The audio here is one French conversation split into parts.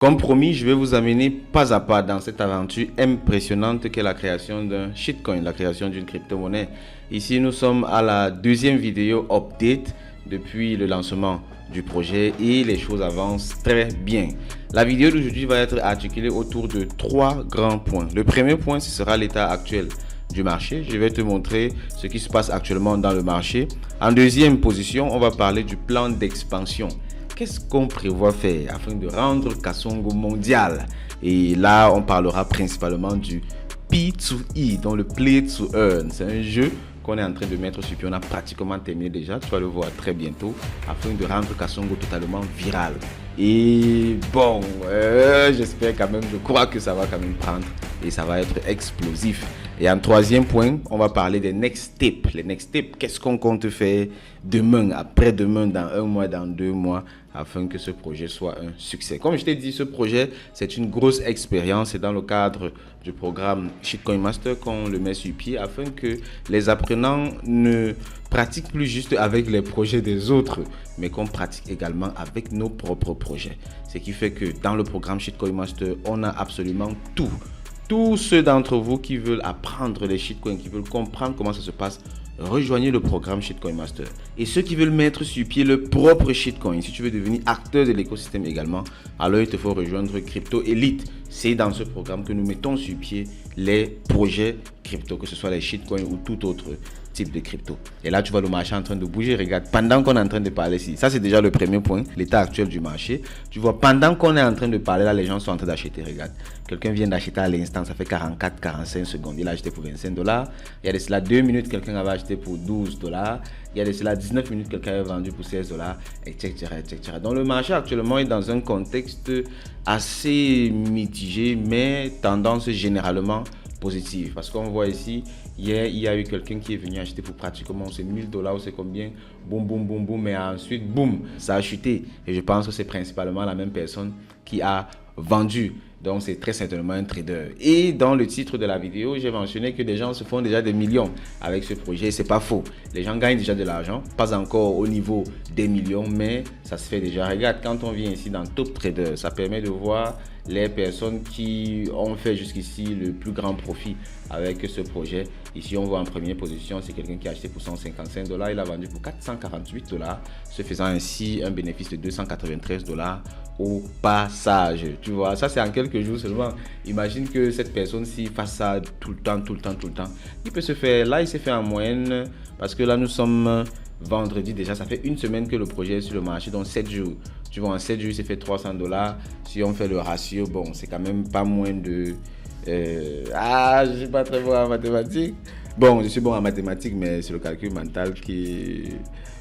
Comme promis, je vais vous amener pas à pas dans cette aventure impressionnante qu'est la création d'un shitcoin, la création d'une crypto-monnaie. Ici, nous sommes à la deuxième vidéo update depuis le lancement du projet et les choses avancent très bien. La vidéo d'aujourd'hui va être articulée autour de trois grands points. Le premier point, ce sera l'état actuel du marché. Je vais te montrer ce qui se passe actuellement dans le marché. En deuxième position, on va parler du plan d'expansion. Qu'est-ce qu'on prévoit faire afin de rendre Kasongo mondial? Et là, on parlera principalement du P2E, donc le Play to Earn. C'est un jeu qu'on est en train de mettre sur pied. On a pratiquement terminé déjà. Tu vas le voir très bientôt afin de rendre Kasongo totalement viral. Et bon, j'espère quand même, je crois que ça va quand même prendre et ça va être explosif. Et en troisième point, on va parler des next steps. Les next steps, qu'est-ce qu'on compte faire demain, après-demain, dans un mois, dans 2 mois, afin que ce projet soit un succès. Comme je t'ai dit, ce projet, c'est une grosse expérience. C'est dans le cadre du programme Shitcoin Master qu'on le met sur pied afin que les apprenants ne pratiquent plus juste avec les projets des autres, mais qu'on pratique également avec nos propres projets. Ce qui fait que dans le programme Shitcoin Master, on a absolument tout. Tous ceux d'entre vous qui veulent apprendre les shitcoins, qui veulent comprendre comment ça se passe, rejoignez le programme Shitcoin Master. Et ceux qui veulent mettre sur pied le propre shitcoin, si tu veux devenir acteur de l'écosystème également, alors il te faut rejoindre Crypto Elite. C'est dans ce programme que nous mettons sur pied les projets crypto, que ce soit les shitcoins ou tout autre type de crypto. Et là, tu vois le marché en train de bouger. Regarde, pendant qu'on est en train de parler ici, ça c'est déjà le premier point, l'état actuel du marché. Tu vois, pendant qu'on est en train de parler, là, les gens sont en train d'acheter. Regarde, quelqu'un vient d'acheter à l'instant, ça fait 44-45 secondes. Il a acheté pour 25 $. Il y a de cela 2 minutes, quelqu'un avait acheté pour 12 $. Il y a de cela 19 minutes, quelqu'un avait vendu pour 16 $, etc., etc. Donc le marché actuellement est dans un contexte assez mitigé, mais tendance généralement positive. Parce qu'on voit ici, hier, il y a eu quelqu'un qui est venu acheter pour pratiquement, c'est 1000 $, c'est combien? Boum, boum, boum, boum, mais ensuite, boum, ça a chuté. Et je pense que c'est principalement la même personne qui a vendu. Donc, c'est très certainement un trader. Et dans le titre de la vidéo, j'ai mentionné que des gens se font déjà des millions avec ce projet. C'est pas faux. Les gens gagnent déjà de l'argent. Pas encore au niveau des millions, mais ça se fait déjà. Regarde, quand on vient ici dans Top Trader, ça permet de voir les personnes qui ont fait jusqu'ici le plus grand profit avec ce projet. Ici, on voit en première position, c'est quelqu'un qui a acheté pour 155 $. Il a vendu pour 448 $, se faisant ainsi un bénéfice de 293 $ au passage. Tu vois, ça c'est en quelques jours seulement. Imagine que cette personne-ci fasse ça tout le temps, tout le temps, tout le temps. Il peut se faire, là il s'est fait en moyenne, parce que là nous sommes vendredi déjà, ça fait une semaine que le projet est sur le marché, donc 7 jours. Tu vois, en 7 jours, il s'est fait 300 $. Si on fait le ratio, bon, c'est quand même pas moins de... je suis pas très bon en mathématiques. Bon, je suis bon en mathématiques, mais c'est le calcul mental qui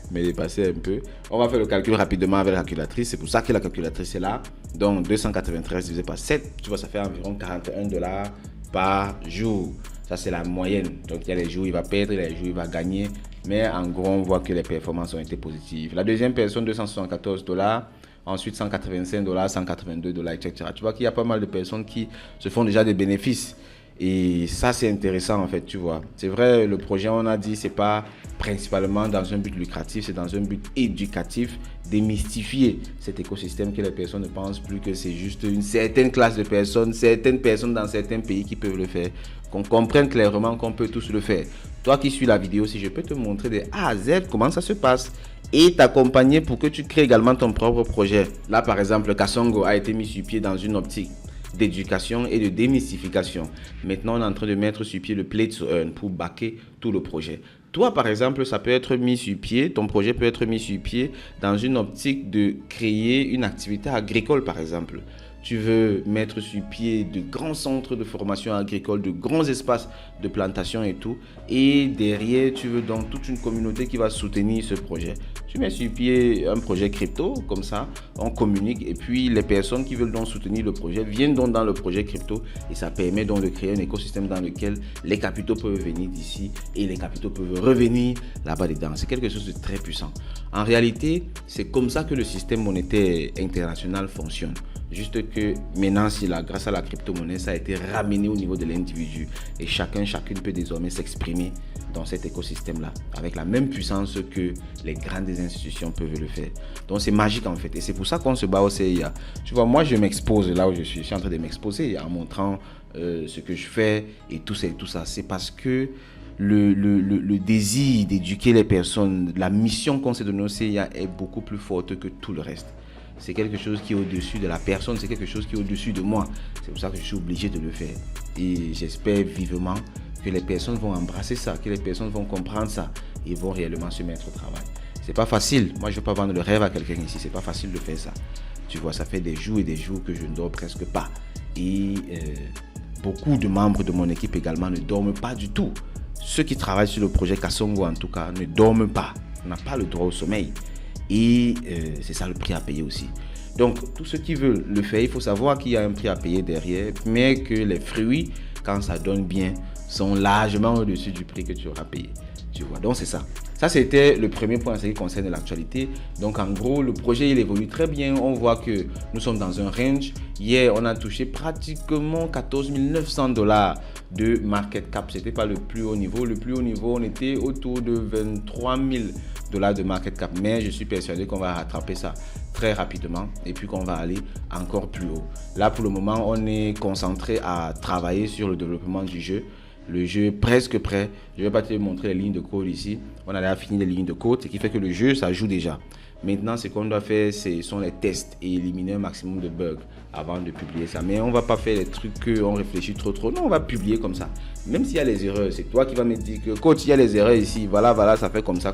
m'est dépassé un peu. On va faire le calcul rapidement avec la calculatrice. C'est pour ça que la calculatrice est là. Donc, 293 divisé par 7, tu vois, ça fait environ 41 $ par jour. Ça, c'est la moyenne. Donc, il y a les jours où il va perdre, il y a les jours où il va gagner. Mais en gros, on voit que les performances ont été positives. La deuxième personne, 274 $. Ensuite, 185 $, 182 $, etc. Tu vois qu'il y a pas mal de personnes qui se font déjà des bénéfices. Et ça, c'est intéressant en fait, tu vois. C'est vrai, le projet, on a dit, c'est pas principalement dans un but lucratif, c'est dans un but éducatif, démystifier cet écosystème, que les personnes ne pensent plus que c'est juste une certaine classe de personnes, certaines personnes dans certains pays qui peuvent le faire. Qu'on comprenne clairement qu'on peut tous le faire. Toi qui suis la vidéo, si je peux te montrer de A à Z comment ça se passe et t'accompagner pour que tu crées également ton propre projet. Là, par exemple, Kasongo a été mis sur pied dans une optique d'éducation et de démystification. Maintenant, on est en train de mettre sur pied le Play to Earn pour backer tout le projet. Toi, par exemple, ça peut être mis sur pied, ton projet peut être mis sur pied dans une optique de créer une activité agricole, par exemple. Tu veux mettre sur pied de grands centres de formation agricole, de grands espaces de plantation et tout. Et derrière, tu veux donc toute une communauté qui va soutenir ce projet. Tu mets sur pied un projet crypto, comme ça, on communique. Et puis, les personnes qui veulent donc soutenir le projet viennent donc dans le projet crypto. Et ça permet donc de créer un écosystème dans lequel les capitaux peuvent venir d'ici et les capitaux peuvent revenir là-bas dedans. C'est quelque chose de très puissant. En réalité, c'est comme ça que le système monétaire international fonctionne. Juste que maintenant, grâce à la crypto-monnaie, ça a été ramené au niveau de l'individu. Et chacune peut désormais s'exprimer dans cet écosystème-là, avec la même puissance que les grandes institutions peuvent le faire. Donc c'est magique en fait. Et c'est pour ça qu'on se bat au CIA. Tu vois, moi je m'expose là où je suis en train de m'exposer en montrant ce que je fais et tout ça. C'est parce que le désir d'éduquer les personnes, la mission qu'on s'est donnée au CIA est beaucoup plus forte que tout le reste. C'est quelque chose qui est au-dessus de la personne, c'est quelque chose qui est au-dessus de moi. C'est pour ça que je suis obligé de le faire. Et j'espère vivement que les personnes vont embrasser ça, que les personnes vont comprendre ça et vont réellement se mettre au travail. C'est pas facile. Moi, je ne veux pas vendre le rêve à quelqu'un ici. C'est pas facile de faire ça. Tu vois, ça fait des jours et des jours que je ne dors presque pas. Et beaucoup de membres de mon équipe également ne dorment pas du tout. Ceux qui travaillent sur le projet Kasongo, en tout cas, ne dorment pas. On n'a pas le droit au sommeil. Et c'est ça le prix à payer aussi. Donc, tous ceux qui veulent le faire, il faut savoir qu'il y a un prix à payer derrière, mais que les fruits, quand ça donne bien, sont largement au-dessus du prix que tu auras payé. Tu vois, donc c'est ça. Ça, c'était le premier point en ce qui concerne l'actualité. Donc, en gros, le projet, il évolue très bien. On voit que nous sommes dans un range. Hier, on a touché pratiquement 14 900 $ de market cap. Ce n'était pas le plus haut niveau. Le plus haut niveau, on était autour de 23 000 $ de market cap. Mais je suis persuadé qu'on va rattraper ça très rapidement et puis qu'on va aller encore plus haut. Là, pour le moment, on est concentré à travailler sur le développement du jeu. Le jeu est presque prêt. Je ne vais pas te montrer les lignes de code ici. On a déjà fini les lignes de code, ce qui fait que le jeu, ça joue déjà. Maintenant, ce qu'on doit faire, ce sont les tests et éliminer un maximum de bugs avant de publier ça. Mais on ne va pas faire les trucs qu'on réfléchit trop. Non, on va publier comme ça. Même s'il y a les erreurs, c'est toi qui vas me dire que coach, il y a les erreurs ici. Voilà, ça fait comme ça.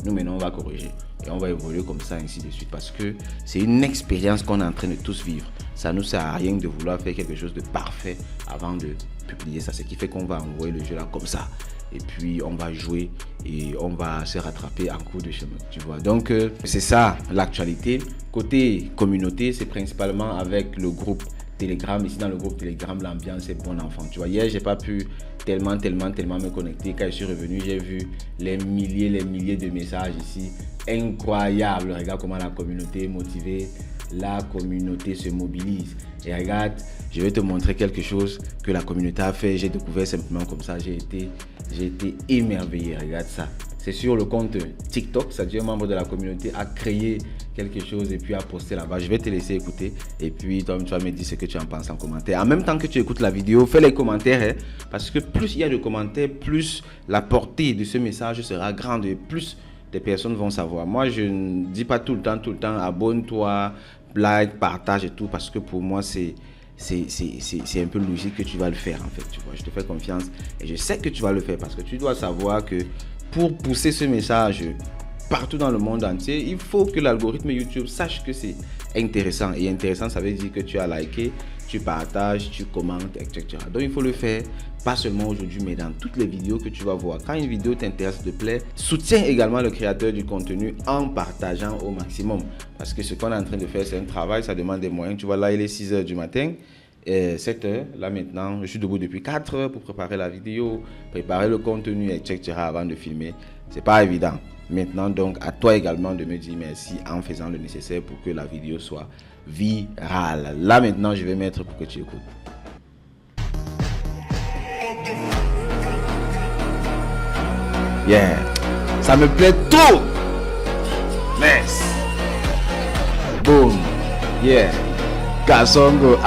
Nous, maintenant, on va corriger. Et on va évoluer comme ça, ainsi de suite. Parce que c'est une expérience qu'on est en train de tous vivre. Ça ne nous sert à rien de vouloir faire quelque chose de parfait avant de publier ça. Ce qui fait qu'on va envoyer le jeu là comme ça. Et puis on va jouer et on va se rattraper en cours de chemin, tu vois. Donc c'est ça l'actualité. Côté communauté, c'est principalement avec le groupe Telegram. Ici dans le groupe Telegram, l'ambiance est bon enfant. Tu vois, hier j'ai pas pu tellement me connecter. Quand je suis revenu, j'ai vu les milliers de messages ici. Incroyable. Regarde comment la communauté est motivée. La communauté se mobilise. Et regarde, je vais te montrer quelque chose que la communauté a fait. J'ai découvert simplement comme ça. J'ai été émerveillé. Regarde ça. C'est sur le compte TikTok. Ça dit un membre de la communauté a créé quelque chose et puis a posté là-bas. Je vais te laisser écouter. Et puis toi, tu vas me dire ce que tu en penses en commentaire. En même temps que tu écoutes la vidéo, fais les commentaires. Hein, parce que plus il y a de commentaires, plus la portée de ce message sera grande et plus des personnes vont savoir. Moi, je ne dis pas tout le temps, abonne-toi, like, partage et tout, parce que pour moi, c'est un peu logique que tu vas le faire en fait. Tu vois, je te fais confiance et je sais que tu vas le faire parce que tu dois savoir que pour pousser ce message partout dans le monde entier, il faut que l'algorithme YouTube sache que c'est intéressant. Et intéressant, ça veut dire que tu as liké, tu partages, tu commentes, etc. Donc, il faut le faire, pas seulement aujourd'hui, mais dans toutes les vidéos que tu vas voir. Quand une vidéo t'intéresse, te plaît, soutiens également le créateur du contenu en partageant au maximum. Parce que ce qu'on est en train de faire, c'est un travail, ça demande des moyens. Tu vois, là, il est 6 h du matin. 7 h, là maintenant, je suis debout depuis 4 h pour préparer la vidéo, préparer le contenu, etc. avant de filmer. C'est pas évident. Maintenant, donc, à toi également de me dire merci en faisant le nécessaire pour que la vidéo soit virale. Là maintenant, je vais mettre pour que tu écoutes. Yeah, ça me plaît trop. Nice. Boom. Yeah. Kasongo.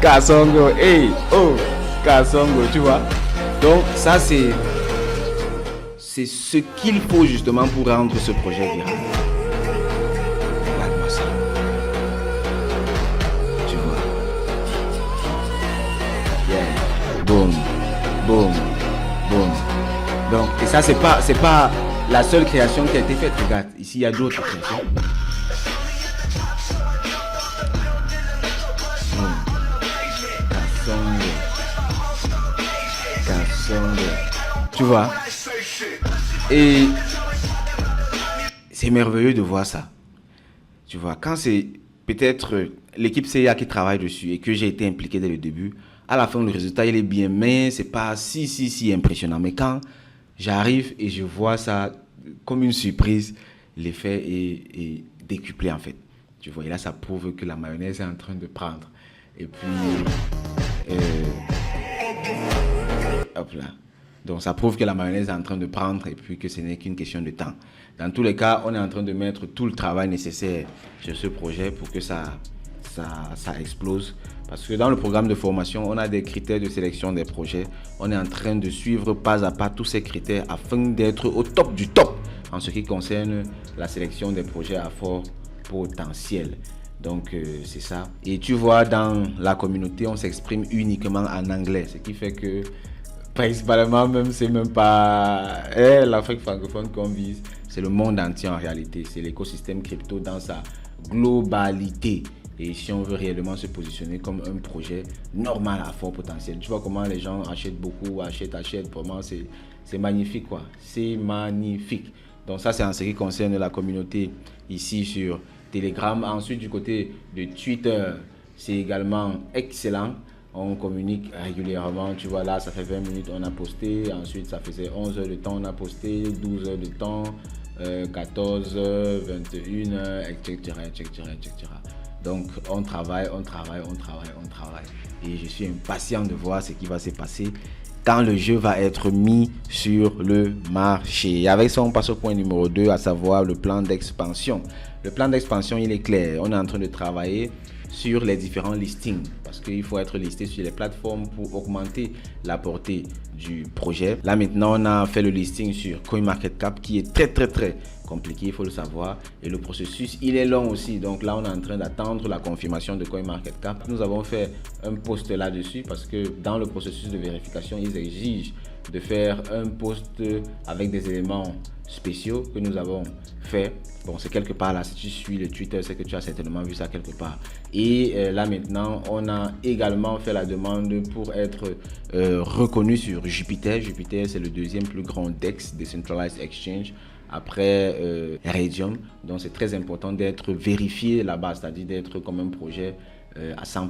Kasongo. Hey. Oh. Kasongo. Tu vois. Donc ça c'est ce qu'il faut justement pour rendre ce projet viral. Regarde-moi ça. Tu vois. Yeah. Boom. Boom. Boom. Donc, et ça, c'est pas la seule création qui a été faite. Regarde, ici, il y a d'autres créations. Kasongo. Tu vois? Et c'est merveilleux de voir ça. Tu vois, quand c'est peut-être l'équipe CIA qui travaille dessus et que j'ai été impliqué dès le début, à la fin, le résultat, il est bien, mais c'est pas si impressionnant. Mais quand j'arrive et je vois ça comme une surprise, l'effet est décuplé en fait. Tu vois, et là, ça prouve que la mayonnaise est en train de prendre. Et puis, hop là. Donc, ça prouve que la mayonnaise est en train de prendre et puis que ce n'est qu'une question de temps. Dans tous les cas, on est en train de mettre tout le travail nécessaire sur ce projet pour que ça explose. Parce que dans le programme de formation, on a des critères de sélection des projets. On est en train de suivre pas à pas tous ces critères afin d'être au top du top en ce qui concerne la sélection des projets à fort potentiel. Donc, c'est ça. Et tu vois, dans la communauté, on s'exprime uniquement en anglais. Ce qui fait que, principalement, même, c'est même pas l'Afrique francophone qu'on vise. C'est le monde entier en réalité. C'est l'écosystème crypto dans sa globalité. Et si on veut réellement se positionner comme un projet normal à fort potentiel, tu vois comment les gens achètent beaucoup, achètent. Vraiment, c'est magnifique, quoi. C'est magnifique. Donc ça, c'est en ce qui concerne la communauté ici sur Telegram. Ensuite, du côté de Twitter, c'est également excellent. On communique régulièrement. Tu vois, là, ça fait 20 minutes, on a posté. Ensuite, ça faisait 11 heures de temps, on a posté. 12 heures de temps, 14 heures, 21 heures, etc. Donc, on travaille. Et je suis impatient de voir ce qui va se passer quand le jeu va être mis sur le marché. Et avec ça, on passe au point numéro 2, à savoir le plan d'expansion. Le plan d'expansion, il est clair. On est en train de travailler sur les différents listings parce qu'il faut être listé sur les plateformes pour augmenter la portée du projet. Là maintenant, on a fait le listing sur CoinMarketCap qui est très compliqué, il faut le savoir, et le processus il est long aussi. Donc là, on est en train d'attendre la confirmation de CoinMarketCap. Nous avons fait un post là-dessus parce que dans le processus de vérification, ils exigent de faire un post avec des éléments spéciaux que nous avons fait. Bon, c'est quelque part là, si tu suis le Twitter, c'est que tu as certainement vu ça quelque part. Et là maintenant, on a également fait la demande pour être reconnu sur Jupiter. Jupiter, c'est le deuxième plus grand DEX, Decentralized Exchange, après Raydium. Donc c'est très important d'être vérifié là-bas, c'est-à-dire d'être comme un projet à 100%.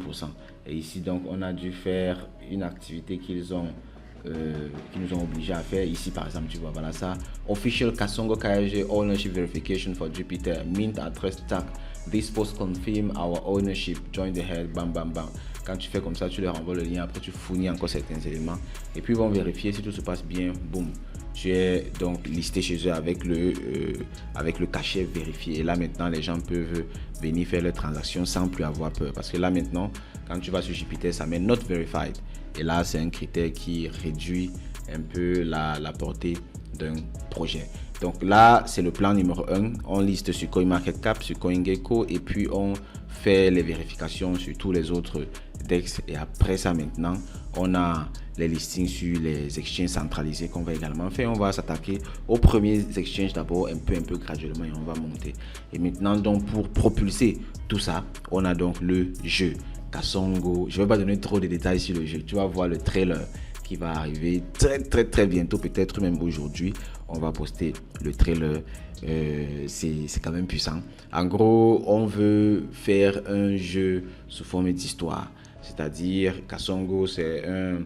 Et ici donc on a dû faire une activité qui nous ont obligés à faire. Ici par exemple, tu vois, voilà ça. Official Kasongo KRG Ownership Verification for Jupiter Mint Address Tag. This post confirm our ownership. Join the head. Bam bam bam. Quand tu fais comme ça, tu leur envoies le lien. Après, tu fournis encore certains éléments. Et puis, ils vont vérifier si tout se passe bien. Boum. Tu es donc listé chez eux avec le cachet vérifié. Et là, maintenant, les gens peuvent venir faire leurs transactions sans plus avoir peur. Parce que là, maintenant, quand tu vas sur Jupiter, ça met not verified. Et là, c'est un critère qui réduit un peu la portée d'un projet. Donc là, c'est le plan numéro 1. On liste sur CoinMarketCap, sur CoinGecko, et puis on fait les vérifications sur tous les autres DEX. Et après ça, maintenant, on a les listings sur les exchanges centralisés qu'on va également faire. On va s'attaquer aux premiers exchanges d'abord, un peu graduellement, et on va monter. Et maintenant, donc, pour propulser tout ça, on a donc le jeu Kasongo. Je ne vais pas donner trop de détails sur le jeu. Tu vas voir le trailer qui va arriver très bientôt, peut-être même aujourd'hui. On va poster le trailer. C'est quand même puissant. En gros, on veut faire un jeu sous forme d'histoire. C'est-à-dire, Kasongo, c'est un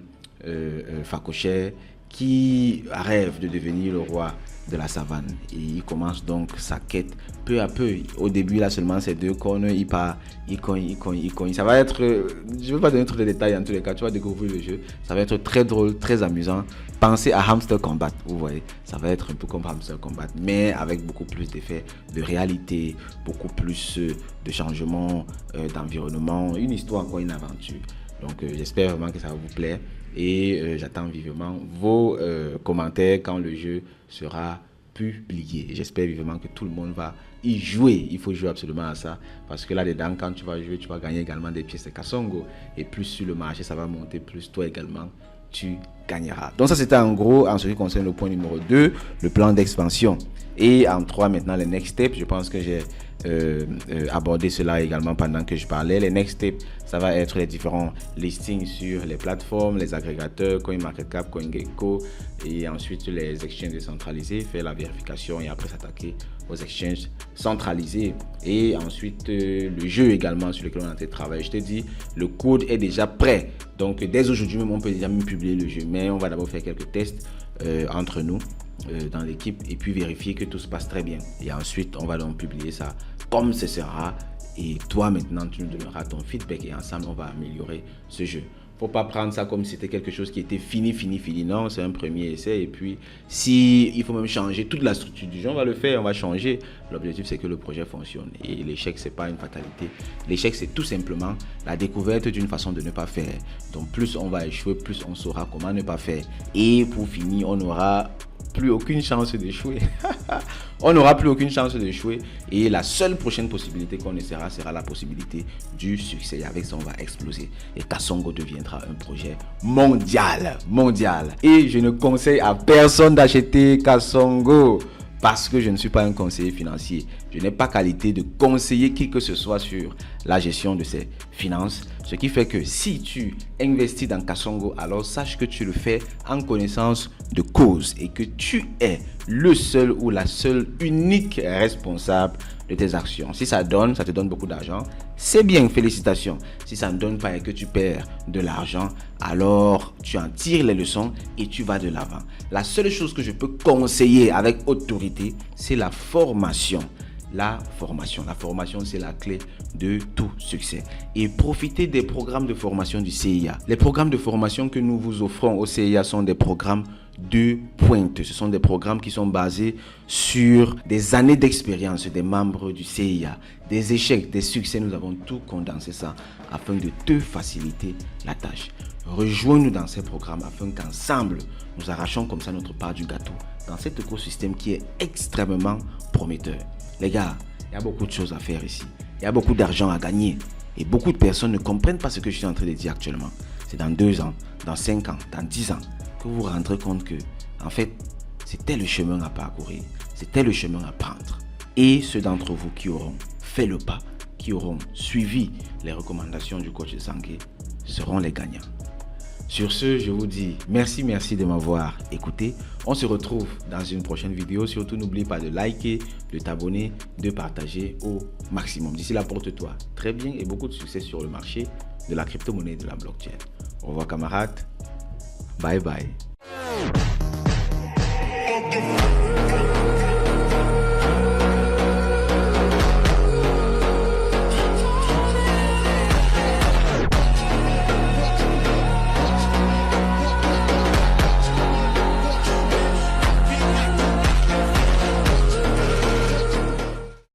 phacochère qui rêve de devenir le roi de la savane. Et il commence donc sa quête peu à peu. Au début, là seulement, c'est 2 cornes, il part, il cogne. Ça va être, je ne veux pas donner trop de détails en tous les cas, tu vas découvrir le jeu. Ça va être très drôle, très amusant. Pensez à Hamster Combat, vous voyez. Ça va être un peu comme Hamster Combat, mais avec beaucoup plus d'effets de réalité, beaucoup plus de changements d'environnement, une histoire, encore une aventure. Donc, j'espère vraiment que ça va vous plaire. Et j'attends vivement vos commentaires quand le jeu sera publié. J'espère vivement que tout le monde va y jouer. Il faut jouer absolument à ça. Parce que là-dedans, quand tu vas jouer, tu vas gagner également des pièces de Kasongo. Et plus sur le marché, ça va monter, plus toi également, tu gagneras. Donc ça, c'était en gros, en ce qui concerne le point numéro 2, le plan d'expansion. Et en 3, maintenant, les next steps. Je pense que j'ai abordé cela également pendant que je parlais. Les next steps, ça va être les différents listings sur les plateformes, les agrégateurs, CoinMarketCap, CoinGecko, et ensuite les exchanges décentralisés, faire la vérification et après s'attaquer aux exchanges centralisés. Et ensuite le jeu également sur lequel on a été travailler. Je te dis, le code est déjà prêt. Donc dès aujourd'hui même, on peut déjà même publier le jeu. Mais on va d'abord faire quelques tests entre nous dans l'équipe et puis vérifier que tout se passe très bien. Et ensuite, on va donc publier ça comme ce sera. Et toi, maintenant, tu nous donneras ton feedback et ensemble, on va améliorer ce jeu. Faut pas prendre ça comme si c'était quelque chose qui était fini. Non, c'est un premier essai. Et puis, si il faut même changer toute la structure du jeu, on va le faire, on va changer. L'objectif, c'est que le projet fonctionne. Et l'échec, c'est pas une fatalité. L'échec, c'est tout simplement la découverte d'une façon de ne pas faire. Donc, plus on va échouer, plus on saura comment ne pas faire. Et pour finir, on n'aura plus aucune chance d'échouer. On n'aura plus aucune chance d'échouer. Et la seule prochaine possibilité qu'on essaiera sera la possibilité du succès. Et avec ça, on va exploser. Et Kasongo deviendra un projet mondial. Et je ne conseille à personne d'acheter Kasongo parce que je ne suis pas un conseiller financier. Je n'ai pas qualité de conseiller qui que ce soit sur la gestion de ses finances. Ce qui fait que si tu investis dans Kasongo, alors sache que tu le fais en connaissance de cause et que tu es le seul ou la seule unique responsable de tes actions. Si ça donne, ça te donne beaucoup d'argent, c'est bien, félicitations. Si ça ne donne pas et que tu perds de l'argent, alors tu en tires les leçons et tu vas de l'avant. La seule chose que je peux conseiller avec autorité, c'est la formation. La formation, c'est la clé de tout succès. Et profitez des programmes de formation du CIA. Les programmes de formation que nous vous offrons au CIA sont des programmes de pointe. Ce sont des programmes qui sont basés sur des années d'expérience des membres du CIA. Des échecs, des succès, nous avons tout condensé ça afin de te faciliter la tâche. Rejoins-nous dans ces programmes afin qu'ensemble, nous arrachons comme ça notre part du gâteau dans cet écosystème qui est extrêmement prometteur. Les gars, il y a beaucoup de choses à faire ici. Il y a beaucoup d'argent à gagner. Et beaucoup de personnes ne comprennent pas ce que je suis en train de dire actuellement. C'est dans 2 ans, dans 5 ans, dans 10 ans que vous vous rendrez compte que, en fait, c'était le chemin à parcourir. C'était le chemin à prendre. Et ceux d'entre vous qui auront fait le pas, qui auront suivi les recommandations du coach Sanké, seront les gagnants. Sur ce, je vous dis merci de m'avoir écouté. On se retrouve dans une prochaine vidéo. Surtout, n'oublie pas de liker, de t'abonner, de partager au maximum. D'ici là, porte-toi très bien et beaucoup de succès sur le marché de la crypto-monnaie et de la blockchain. Au revoir camarades. Bye bye.